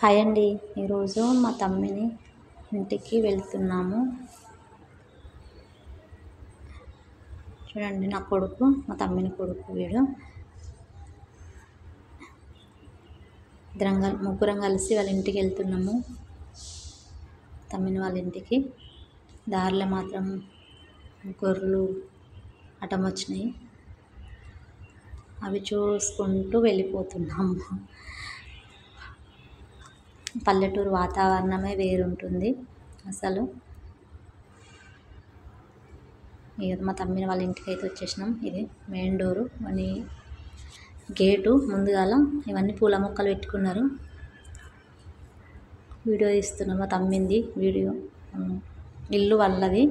Hi అండి. ఈరోజు మా తమ్మిని ఇంటికి వెళ్తున్నాము. చూడండి, నా కొడుకు, మా తమ్మిని కొడుకు వీడు. ముగ్గురం కలిసి వాళ్ళ ఇంటికి వెళ్తున్నాము, తమ్మిని వాళ్ళ ఇంటికి. దారిలో మాత్రం గొర్రెలు అడ్డం వచ్చినాయి, అవి చూసుకుంటూ వెళ్ళిపోతున్నాము. పల్లెటూరు వాతావరణమే వేరుంటుంది అసలు. మా తమ్మిని వాళ్ళ ఇంటికి అయితే వచ్చేసినాం. ఇది మెయిన్ డోరు అని గేటు. ముందుగాల ఇవన్నీ పూల మొక్కలు పెట్టుకున్నారు. వీడియో తీస్తున్నాం మా తమ్మింది వీడియో. ఇల్లు వాళ్ళది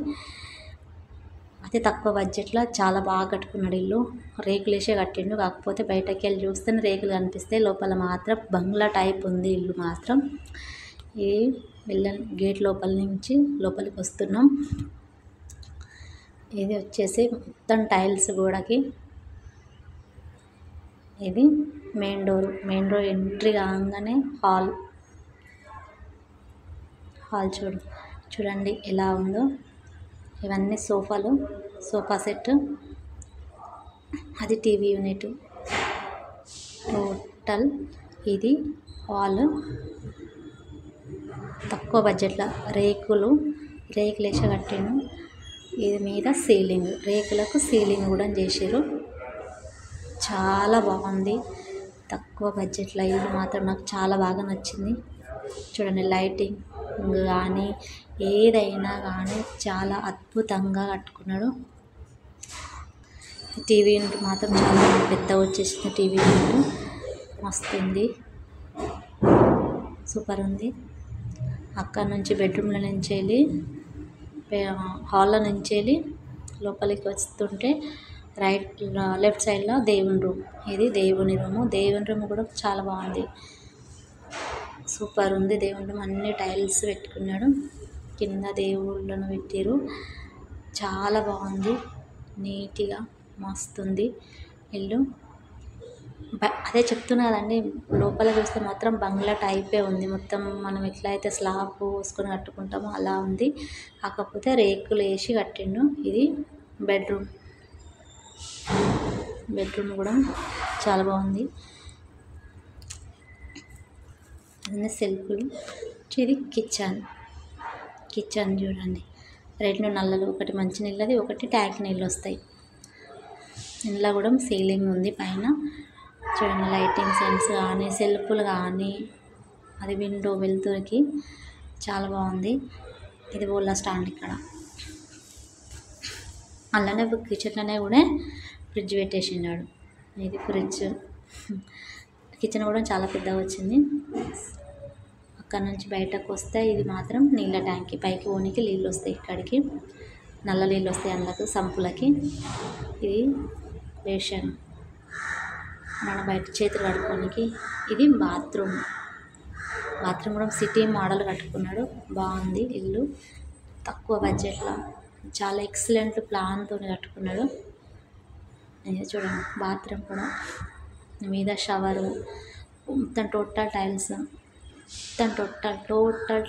అతి తక్కువ బడ్జెట్లో చాలా బాగా కట్టుకున్నాడు ఇల్లు. రేకులు వేసే కట్టిండు, కాకపోతే బయటకి వెళ్ళి చూస్తేనే రేకులు కనిపిస్తాయి, లోపల మాత్రం బంగ్లా టైప్ ఉంది ఇల్లు మాత్రం. ఇది గేట్ లోపల నుంచి లోపలికి వస్తున్నాం. ఇది వచ్చేసి మొత్తం టైల్స్ గోడకి. ఇది మెయిన్ డోర్ ఎంట్రీ కాగానే హాల్ చూడండి ఎలా ఉందో. ఇవన్నీ సోఫా సెట్, అది టీవీ యూనిట్. టోటల్ ఇది హాల్. తక్కువ బడ్జెట్లో రేకులు వేసి కట్టాను. ఇది మీద సీలింగ్, రేకులకు సీలింగ్ కూడా చేసారు. చాలా బాగుంది. తక్కువ బడ్జెట్లో ఇల్లు మాత్రం నాకు చాలా బాగా నచ్చింది. చూడండి, లైటింగ్ కానీ ఏదైనా కానీ చాలా అద్భుతంగా కట్టుకున్నాడు. టీవీ యూనిట్ మాత్రం చాలా పెద్దగా వచ్చేసింది. టీవీ యూనిట్ మస్తుంది, సూపర్ ఉంది. అక్కడ నుంచి బెడ్రూమ్ల నుంచి వెళ్ళి హాల్లో నుంచి వెళ్ళి లోపలికి వస్తుంటే లెఫ్ట్ సైడ్లో దేవుని రూమ్. ఇది దేవుని రూమ్ కూడా చాలా బాగుంది, సూపర్ ఉంది. దేవుని రూమ్ అన్ని టైల్స్ పెట్టుకున్నాడు, కింద దేవుళ్ళను పెట్టారు. చాలా బాగుంది, నీట్గా మస్తుంది ఇల్లు. అదే చెప్తున్నా కదండి, లోపల చూస్తే మాత్రం బంగ్లా టైపే ఉంది. మొత్తం మనం ఎట్లా అయితే స్లాబ్ పోసుకొని కట్టుకుంటామో అలా ఉంది, కాకపోతే రేకులు వేసి కట్టిండు. ఇది బెడ్రూమ్ కూడా చాలా బాగుంది. అన్నీ సెల్ఫ్లు. ఇది కిచెన్ చూడండి, 2 నల్లలు, ఒకటి మంచి నీళ్ళది, ఒకటి ట్యాంక్ నీళ్ళు వస్తాయి. ఇంట్లో కూడా సీలింగ్ ఉంది పైన. చూడండి, లైటింగ్ సెన్స్ కానీ సెల్ఫ్లు కానీ, అది విండో వెలుతురికి చాలా బాగుంది. ఇది బోళ్ళ స్టాండ్ ఇక్కడ. అలానే కిచెన్లోనే కూడా ఫ్రిడ్జ్ పెట్టేసినాడు. ఇది ఫ్రిడ్జ్. కిచెన్ కూడా చాలా పెద్దగా వచ్చింది. అక్కడ నుంచి బయటకు వస్తే ఇది మాత్రం నీళ్ళ ట్యాంకి, పైకి ఓనికి నీళ్ళు వస్తాయి, ఇక్కడికి నల్ల నీళ్ళు వస్తాయి అందులోకి, సంపులకి. ఇది బేషన్, మన బయట చేతులు కడుక్కోనికి. ఇది బాత్రూమ్ కూడా సిటీ మోడల్ కట్టుకున్నాడు. బాగుంది ఇల్లు, తక్కువ బడ్జెట్లో చాలా ఎక్సలెంట్ ప్లాన్తో కట్టుకున్నాడు. చూడండి, బాత్రూమ్ కూడా మీద షవరు, మొత్తం టోటల్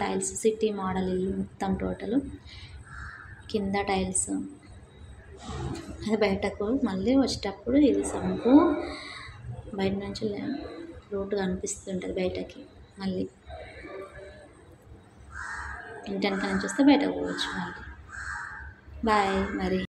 టైల్స్, సిటీ మోడల్ ఇల్లు మొత్తం టోటల్. కింద టైల్స్. అది బయటకు మళ్ళీ వచ్చేటప్పుడు ఇది సంపు, బయట నుంచి రోడ్డు కనిపిస్తుంటుంది బయటకి. మళ్ళీ ఇంటి వెనక నుంచి వస్తే బయటకు పోవచ్చు. మళ్ళీ బాయ్ మరి.